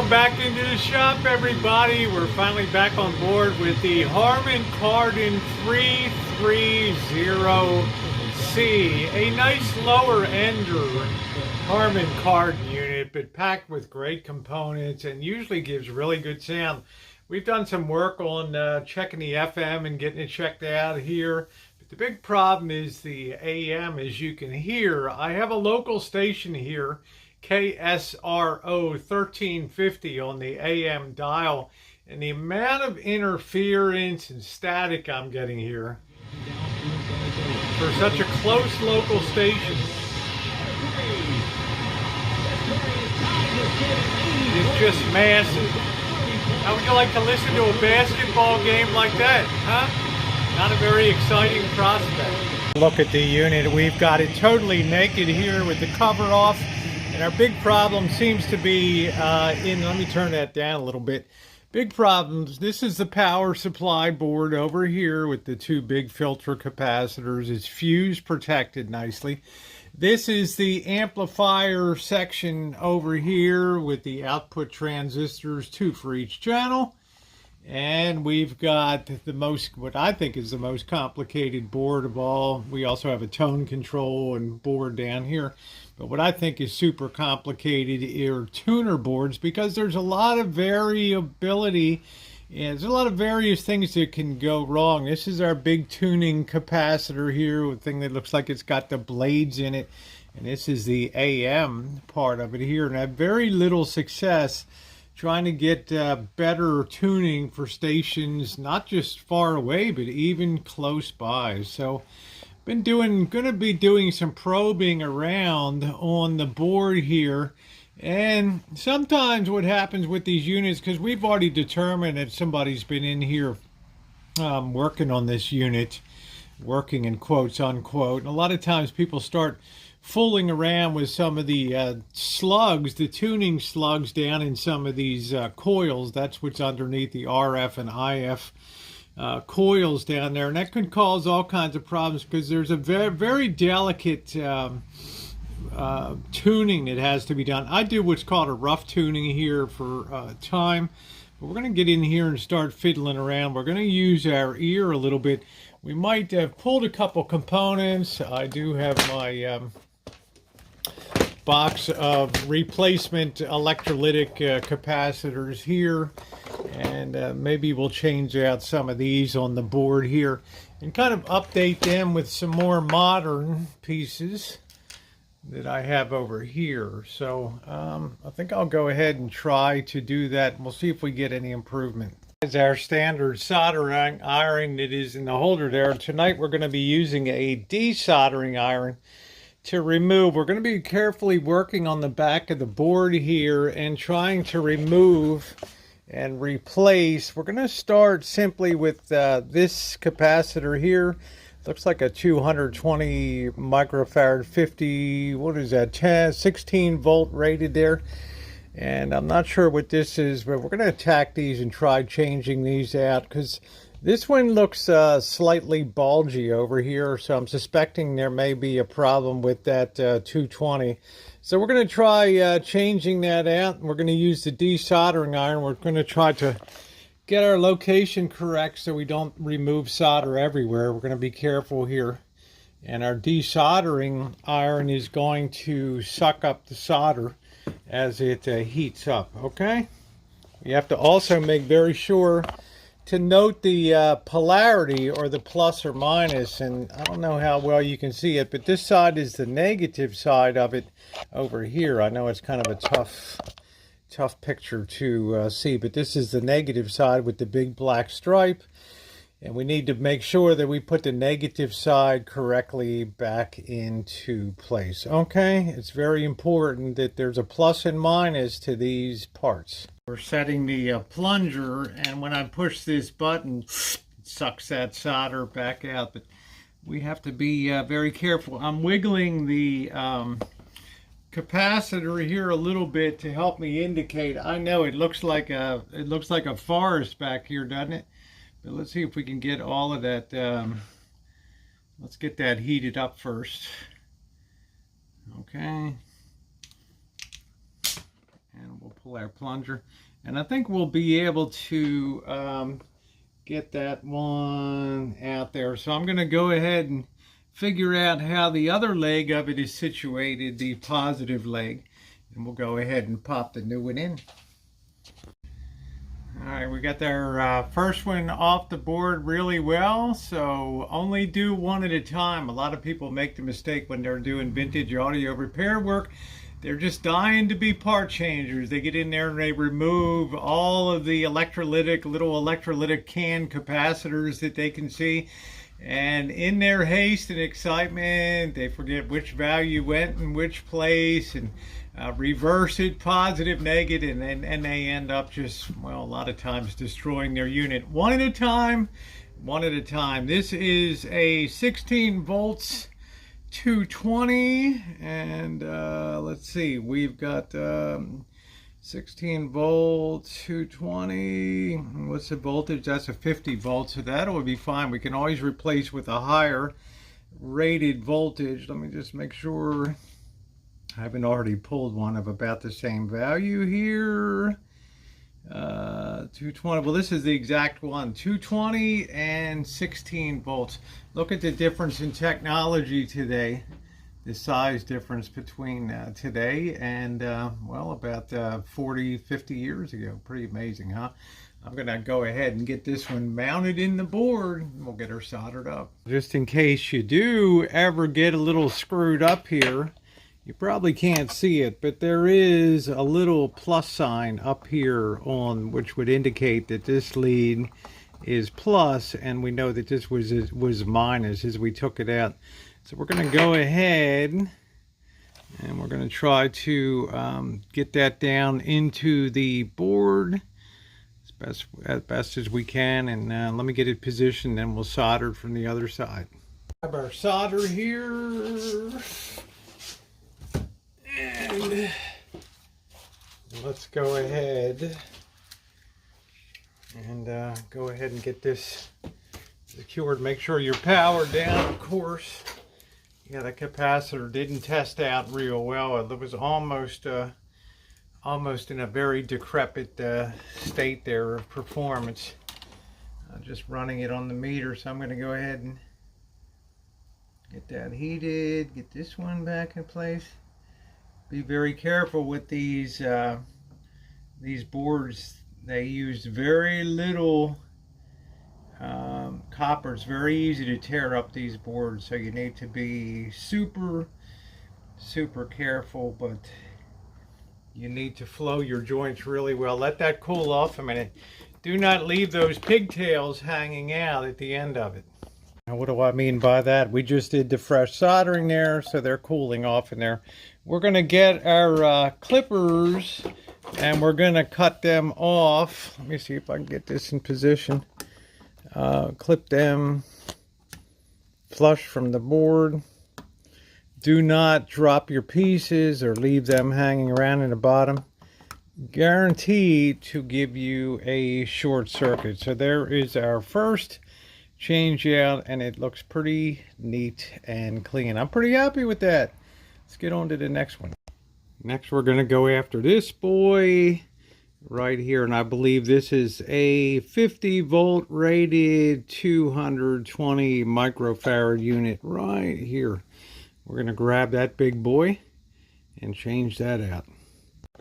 Welcome back into the shop, everybody. We're finally back on board with the Harman Kardon 330C. A nice lower ender Harman Kardon unit, but packed with great components and usually gives really good sound. We've done some work on checking the FM and getting it checked out here. But the big problem is the AM, as you can hear. I have a local station here, KSRO 1350 on the AM dial, and the amount of interference and static I'm getting here for such a close local station is just massive. How would you like to listen to a basketball game like that, huh? Not a very exciting prospect. Look at the unit. We've got it totally naked here with the cover off. And our big problem seems to be let me turn that down a little bit. Big problems. This is the power supply board over here with the two big filter capacitors. It's fuse protected nicely. This is the amplifier section over here with the output transistors, 2 for each channel. And we've got what I think is the most complicated board of all. We also have a tone control and board down here. But what I think is super complicated are tuner boards, because there's a lot of variability and there's a lot of various things that can go wrong. This is our big tuning capacitor here, with a thing that looks like it's got the blades in it. And this is the AM part of it here. And I have very little success trying to get better tuning for stations, not just far away, but even close by. So been gonna be doing some probing around on the board here. And sometimes what happens with these units, because we've already determined that somebody's been in here working on this unit, working in quotes unquote, and a lot of times people start fooling around with some of the slugs, the tuning slugs down in some of these coils. That's what's underneath the RF and IF coils down there, and that can cause all kinds of problems, because there's a very, very delicate tuning that has to be done. I do what's called a rough tuning here for time, but we're going to get in here and start fiddling around. We're going to use our ear a little bit. We might have pulled a couple components. I do have my box of replacement electrolytic capacitors here, and maybe we'll change out some of these on the board here and kind of update them with some more modern pieces that I have over here. So I think I'll go ahead and try to do that, and we'll see if we get any improvement. As our standard soldering iron that is in the holder there, tonight we're going to be using a desoldering iron to remove. We're going to be carefully working on the back of the board here and trying to remove and replace. We're going to start simply with this capacitor here. Looks like a 220 microfarad, 50, what is that, 16 volt rated there. And I'm not sure what this is, but we're going to attack these and try changing these out, because this one looks slightly bulgy over here, so I'm suspecting there may be a problem with that 220. So we're going to try changing that out, and we're going to use the desoldering iron. We're going to try to get our location correct so we don't remove solder everywhere. We're going to be careful here. And our desoldering iron is going to suck up the solder as it heats up, okay? You have to also make very sure to note the polarity, or the plus or minus, and I don't know how well you can see it, but this side is the negative side of it over here. I know it's kind of a tough picture to see, but this is the negative side with the big black stripe, and we need to make sure that we put the negative side correctly back into place. Okay, it's very important that there's a plus and minus to these parts. We're setting the plunger, and when I push this button, it sucks that solder back out, but we have to be very careful. I'm wiggling the capacitor here a little bit to help me indicate. I know it looks like a forest back here, doesn't it? But let's see if we can get all of that. Let's get that heated up first. Okay. And we'll pull our plunger, and I think we'll be able to get that one out there. So I'm going to go ahead and figure out how the other leg of it is situated, the positive leg, and we'll go ahead and pop the new one in. All right, we got our first one off the board really well, so only do one at a time. A lot of people make the mistake when they're doing vintage audio repair work. They're just dying to be part changers. They get in there and they remove all of the little electrolytic can capacitors that they can see. And in their haste and excitement, they forget which value went in which place and reverse it, positive, negative, and they end up just, well, a lot of times destroying their unit. One at a time, one at a time. This is a 16 volts 220, and let's see, we've got 16 volts 220. What's the voltage? That's a 50 volts, so that'll be fine. We can always replace with a higher rated voltage. Let me just make sure I haven't already pulled one of about the same value here. 220. Well, this is the exact one, 220 and 16 volts. Look at the difference in technology today, the size difference between today and well, about 40, 50 years ago. Pretty amazing, huh? I'm gonna go ahead and get this one mounted in the board, and we'll get her soldered up. Just in case you do ever get a little screwed up here, you probably can't see it, but there is a little plus sign up here on which would indicate that this lead is plus, and we know that this was minus as we took it out. So we're going to go ahead and we're going to try to get that down into the board as best as we can, and let me get it positioned, then we'll solder from the other side. Grab our solder here. And let's go ahead and get this secured. Make sure you're powered down, of course. Yeah, the capacitor didn't test out real well. It was almost in a very decrepit state there of performance. Just running it on the meter, so I'm going to go ahead and get that heated, get this one back in place. Be very careful with these boards. They use very little copper. It's very easy to tear up these boards, so you need to be super careful, but you need to flow your joints really well. Let that cool off a minute. Do not leave those pigtails hanging out at the end of it. Now, what do I mean by that? We just did the fresh soldering there, so they're cooling off in there. We're going to get our clippers, and we're going to cut them off. Let me see if I can get this in position. Clip them flush from the board. Do not drop your pieces or leave them hanging around in the bottom. Guaranteed to give you a short circuit. So there is our first change out, and it looks pretty neat and clean. I'm pretty happy with that. Let's get on to the next one. Next, we're going to go after this boy right here, and I believe this is a 50 volt rated 220 microfarad unit right here. We're going to grab that big boy and change that out.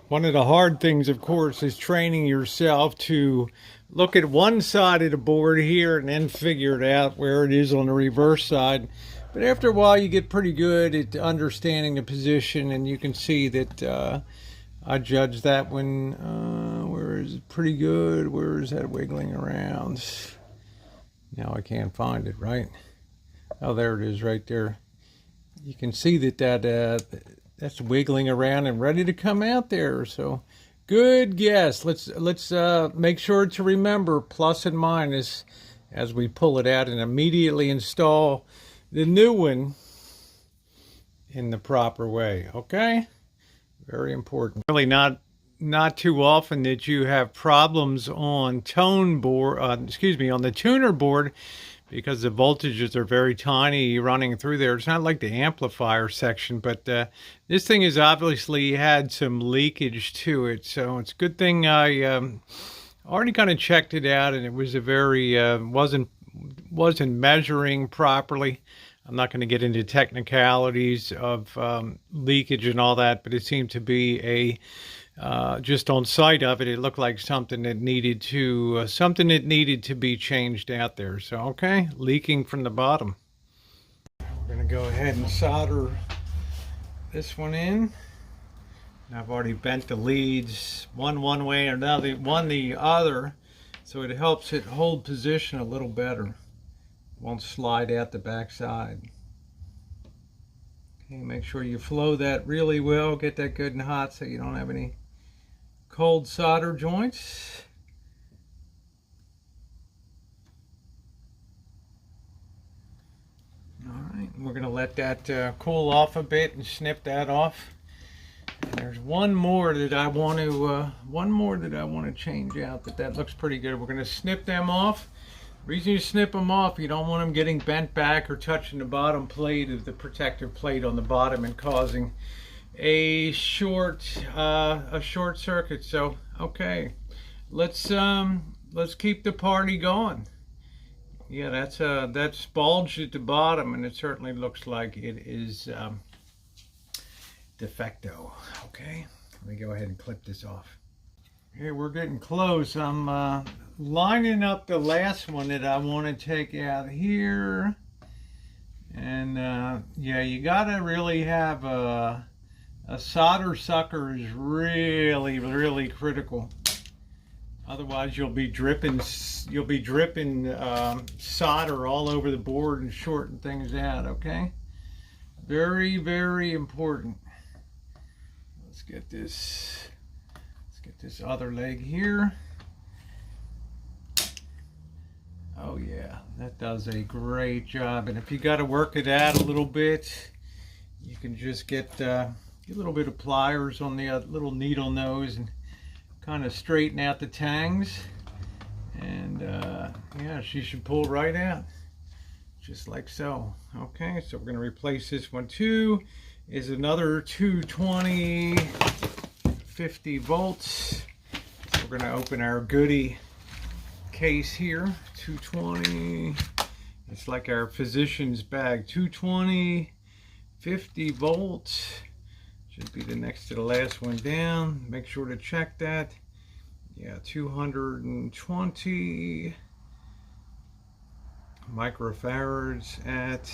One of the hard things, of course, is training yourself to look at one side of the board here and then figure it out where it is on the reverse side. But after a while, you get pretty good at understanding the position, and you can see that I judged that one. Where is it? Pretty good. Where is that wiggling around? Now I can't find it, right? Oh, there it is right there. You can see that's wiggling around and ready to come out there. So good guess. Let's make sure to remember plus and minus as we pull it out, and immediately install the new one in the proper way. Okay, very important. Really not too often that you have problems on on the tuner board, because the voltages are very tiny running through there. It's not like the amplifier section, but this thing has obviously had some leakage to it. So it's a good thing I already kind of checked it out, and it was a very wasn't measuring properly. I'm not going to get into technicalities of leakage and all that, but it seemed to be a just on sight of it, it looked like something that needed to be changed out there. So okay, leaking from the bottom. We're going to go ahead and solder this one in. I've already bent the leads one way and another, one the other, so it helps it hold position a little better. Won't slide out the back side. Okay, make sure you flow that really well, get that good and hot so you don't have any cold solder joints. All right, we're going to let that cool off a bit and snip that off. And there's one more that I want to change out. That looks pretty good. We're going to snip them off. The reason you snip them off, you don't want them getting bent back or touching the bottom plate of the protective plate on the bottom and causing a short circuit. So okay, let's keep the party going. Yeah, that's bulged at the bottom, and it certainly looks like it is defecto. Okay, let me go ahead and clip this off. Okay, we're getting close. I'm lining up the last one that I want to take out here, and yeah, you gotta really have a solder sucker is really critical. Otherwise, you'll be dripping solder all over the board and shorting things out. Okay, very important. Let's get this other leg here. Oh yeah, that does a great job. And if you got to work it out a little bit, you can just get a little bit of pliers on the little needle nose and kind of straighten out the tangs. And yeah, she should pull right out, just like so. Okay, so we're going to replace this one too. Is another 220 50 volts. So we're going to open our goodie case here. 220, it's like our physician's bag. 220 50 volts should be the next to the last one down. Make sure to check that. Yeah, 220 microfarads at,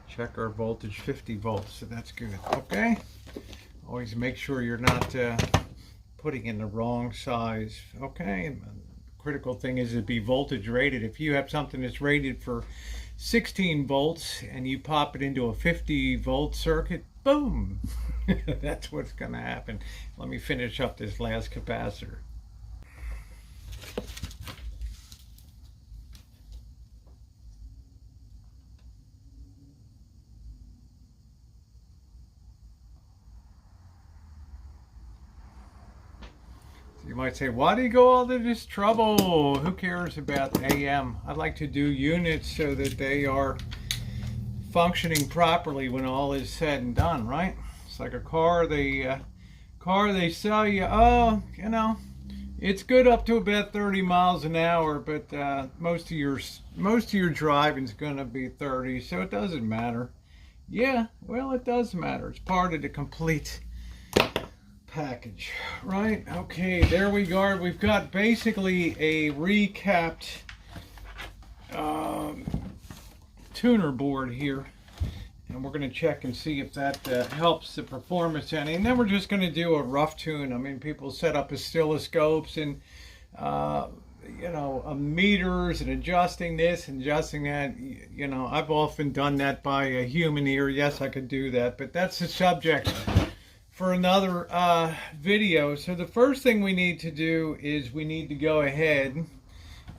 check our voltage, 50 volts, so that's good. Okay, always make sure you're not putting in the wrong size. Okay, critical thing is to be voltage rated. If you have something that's rated for 16 volts and you pop it into a 50 volt circuit, boom, that's what's going to happen. Let me finish up this last capacitor. You might say, why do you go all to this trouble? Who cares about AM? I like to do units so that they are functioning properly when all is said and done, right? It's like a car. They sell you, oh, you know, it's good up to about 30 miles an hour, but most of your driving is going to be 30, so it doesn't matter. Yeah, well, it does matter. It's part of the complete package, right? Okay, there we go. We've got basically a recapped tuner board here, and we're going to check and see if that helps the performance any. And then we're just going to do a rough tune. I mean, people set up oscilloscopes and you know, meters and adjusting this and adjusting that. You know, I've often done that by a human ear. Yes, I could do that, but that's the subject for another video. So the first thing we need to do is we need to go ahead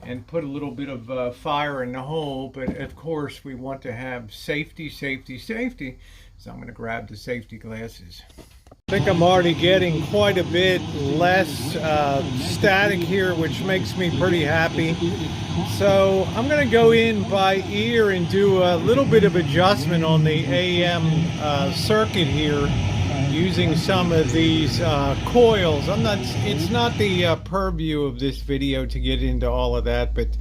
and put a little bit of fire in the hole, but of course we want to have safety. So I'm going to grab the safety glasses. think I'm already getting quite a bit less static here, which makes me pretty happy. So I'm going to go in by ear and do a little bit of adjustment on the AM circuit here using some of these coils. It's not the purview of this video to get into all of that, but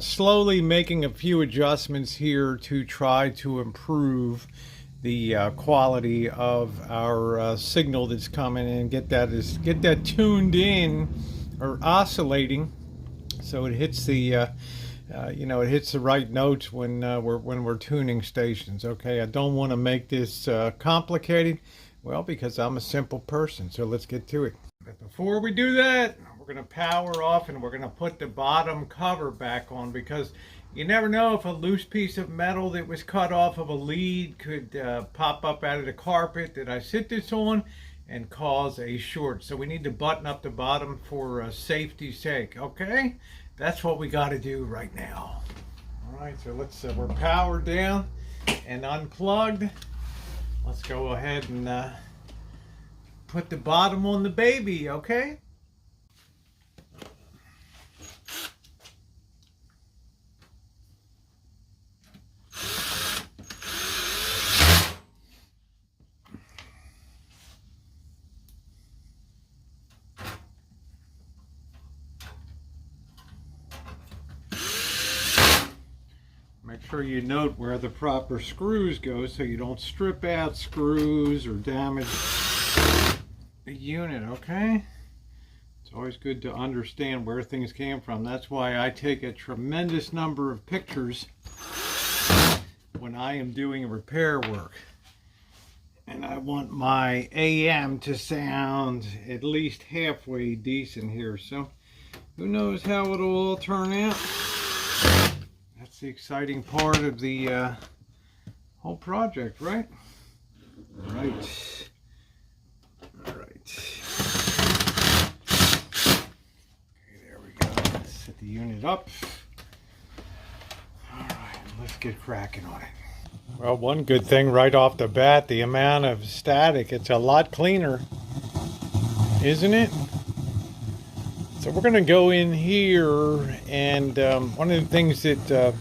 slowly making a few adjustments here to try to improve the quality of our signal that's coming in, and get that tuned in or oscillating so it hits the it hits the right notes when we're tuning stations. Okay, I don't want to make this complicated, well, because I'm a simple person. So let's get to it. But before we do that, we're going to power off and we're going to put the bottom cover back on, because you never know if a loose piece of metal that was cut off of a lead could pop up out of the carpet that I sit this on and cause a short. So we need to button up the bottom for safety's sake. Okay, that's what we got to do right now. All right, so let's we're powered down and unplugged. Let's go ahead and put the bottom on the baby. Okay. Make sure you note where the proper screws go so you don't strip out screws or damage the unit, okay? It's always good to understand where things came from. That's why I take a tremendous number of pictures when I am doing repair work. And I want my AM to sound at least halfway decent here. So who knows how it'll all turn out. That's the exciting part of the whole project, right? All right. All right. Okay, there we go. Let's set the unit up. All right, let's get cracking on it. Well, one good thing right off the bat, the amount of static, it's a lot cleaner, isn't it? So we're going to go in here, and one of the things that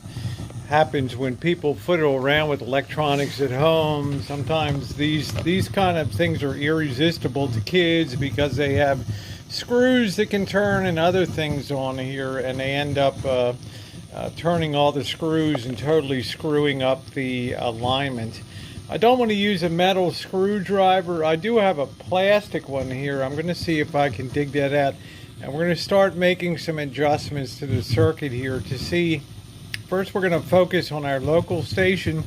happens when people fiddle around with electronics at home, sometimes these kind of things are irresistible to kids because they have screws that can turn and other things on here, and they end up turning all the screws and totally screwing up the alignment. I don't want to use a metal screwdriver. I do have a plastic one here. I'm going to see if I can dig that out. And we're going to start making some adjustments to the circuit here to see. First, we're going to focus on our local station,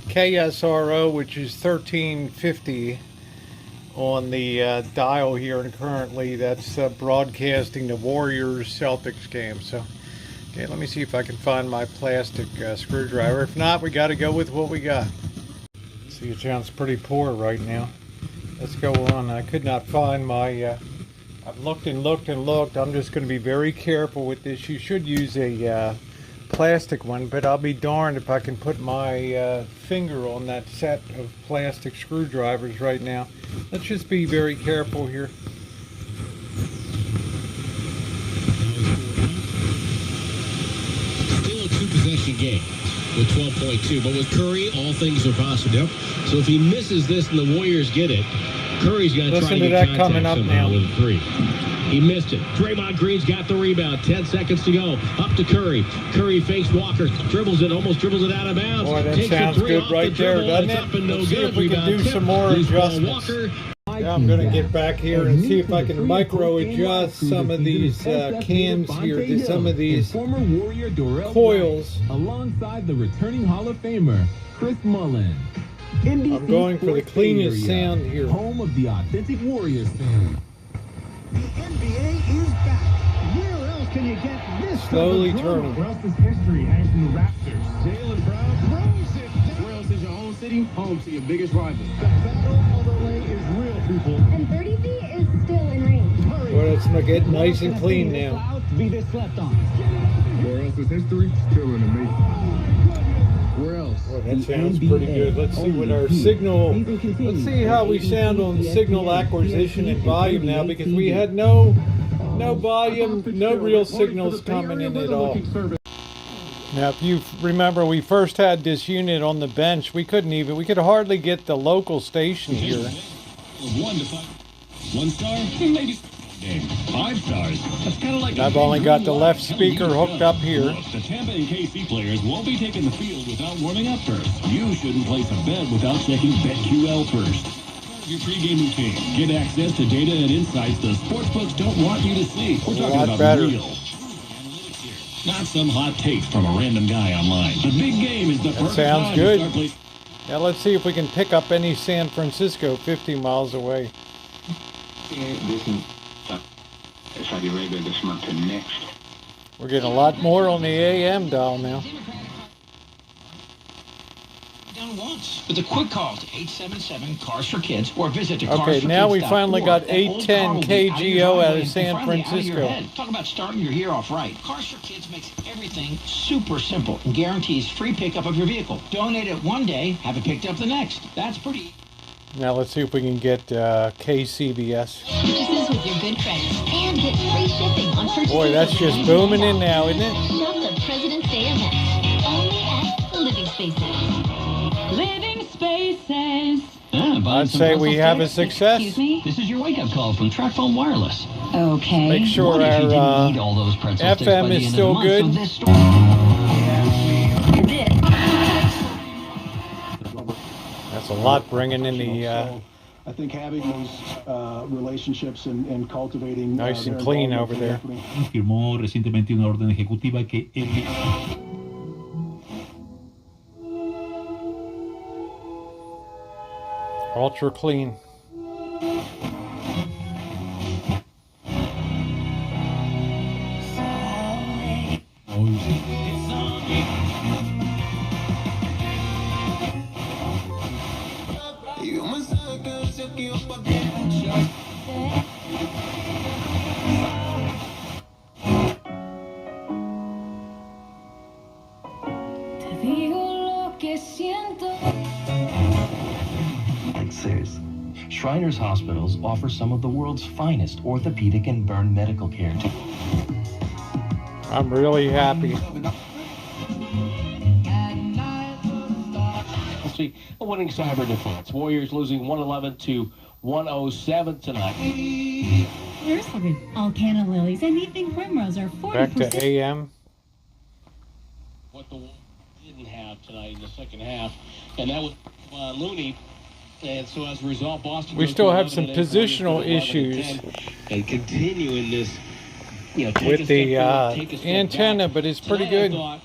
KSRO, which is 1350 on the dial here, and currently that's broadcasting the Warriors-Celtics game. So, okay, let me see if I can find my plastic screwdriver. If not, we got to go with what we got. See, it sounds pretty poor right now. Let's go on. I could not find my... I've looked and looked and looked. I'm just going to be very careful with this. You should use a plastic one, but I'll be darned if I can put my finger on that set of plastic screwdrivers right now. Let's just be very careful here. Still a two-possession game with 12.2, but with Curry, all things are possible. Yep. So if he misses this and the Warriors get it, Curry's going to try to get contact somehow with a three. He missed it. Draymond Green's got the rebound. 10 seconds to go. Up to Curry. Curry fakes Walker. Dribbles it. Almost dribbles it out of bounds. Boy, that sounds good right there, doesn't it? Let's see if we can do some more adjustments. Yeah, I'm going to get back here and see if I can micro-adjust some of these cams here to some of these coils. Alongside the returning Hall of Famer, Chris Mullin. I'm going for the cleanest sound here. Home of the authentic Warriors fan. The NBA is back. Where else can you get this? Slowly turning. Where else's history hangs from the Raptors? Jalen Brown throws it. Where else is your home city? Home to your biggest rival. The battle of LA is real, people. And 30 feet is still in range. Well, it's going to get nice and clean now. Be this slept on. Where else's history? Still in the making. Where else? Well, that sounds pretty good. Let's see what our signal, let's see how we sound on signal acquisition and volume now, because we had no volume, no real signals coming in at all. Now, if you remember, we first had this unit on the bench. We could hardly get the local station here. 1 to 5. 1 star, maybe 5 stars. That's kind of like I've only got the left speaker hooked up here. Look, the Tampa and KC players won't be taking the field without warming up first. You shouldn't place a bet without checking BetQL first. Your pregame routine. Get access to data and insights the sportsbooks don't want you to see. We're talking about real analytics here, not some hot takes from a random guy online. The big game is the perfect sounds time good. to start placing. Now let's see if we can pick up any San Francisco 50 miles away. Saudi Arabia this month and next. We're getting a lot more on the AM dial now. Done once with a quick call to 877 Cars for Kids or visit the Okay, now we finally got 810 KGO out of San Francisco. Talk about starting your year off right. Cars for Kids makes everything super simple and guarantees free pickup of your vehicle. Donate it one day, have it picked up the next. That's pretty. Now let's see if we can get KCBS. Purchases with your good credit and get free shipping on purchases. Boy, that's just booming in now, isn't it? Shop the President's Day event only at Living Spaces. Living Spaces. I'd say we have a success. Excuse me? This is your wake-up call from Track Phone Wireless. Okay. Make sure What if you didn't our need all those pretzel sticks by FM the is end of still the month? good. So this store- That's a lot bringing in the I think having those relationships and cultivating nice and their clean involvement over in the there. company. Firmó recientemente una orden ejecutiva que ultra clean. Shriners Hospitals offer some of the world's finest orthopedic and burn medical care. I'm really happy. Let's see, a winning cyber defense. Warriors losing 111 to 107 tonight. All canna lilies and evening primrose are 40%. Back to AM. What the Warriors didn't have tonight in the second half, and that was Looney. And so as a result, Boston. We still have some positional issues And continuing this, with the antenna, but it's pretty good. I thought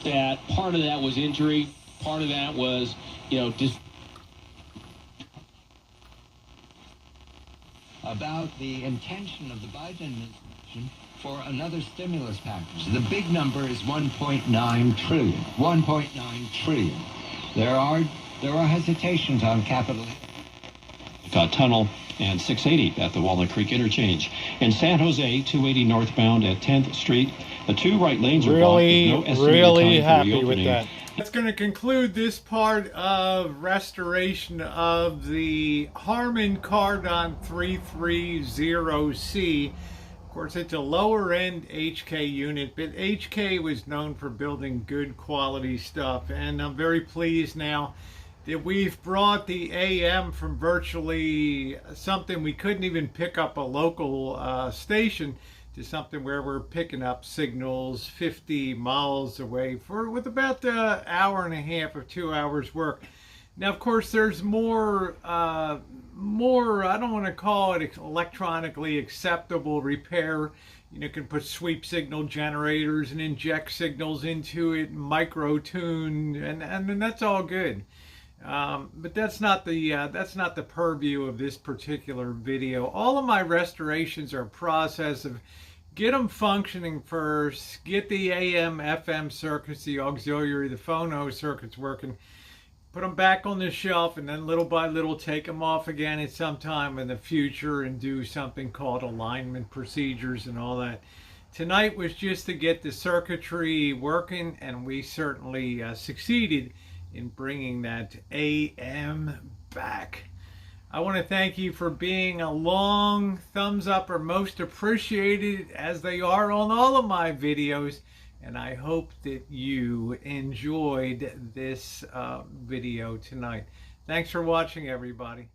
that part of that was injury, part of that was, just about the intention of the Biden administration for another stimulus package. The big number is 1.9 trillion. 1.9 trillion. There are hesitations on capital. Tunnel and 680 at the Walnut Creek interchange. In San Jose, 280 northbound at 10th Street. The two right lanes are blocked with no estimated time for happy with reopening. that. That's going to conclude this part of restoration of the Harman Kardon 330C. Of course, it's a lower end HK unit, but HK was known for building good quality stuff, and I'm very pleased now that we've brought the AM from virtually something we couldn't even pick up a local station to something where we're picking up signals 50 miles away with about an hour and a half or 2 hours work. Now, of course, there's more, I don't want to call it electronically acceptable repair. You can put sweep signal generators and inject signals into it, micro tune, and that's all good. But that's not the purview of this particular video. All of my restorations are a process of get them functioning first, get the AM, FM circuits, the auxiliary, the phono circuits working, put them back on the shelf, and then little by little take them off again at some time in the future and do something called alignment procedures and all that. Tonight was just to get the circuitry working, and we certainly succeeded in bringing that AM back. I want to thank you for being along. Thumbs up are most appreciated, as they are on all of my videos. And I hope that you enjoyed this video tonight. Thanks for watching, everybody.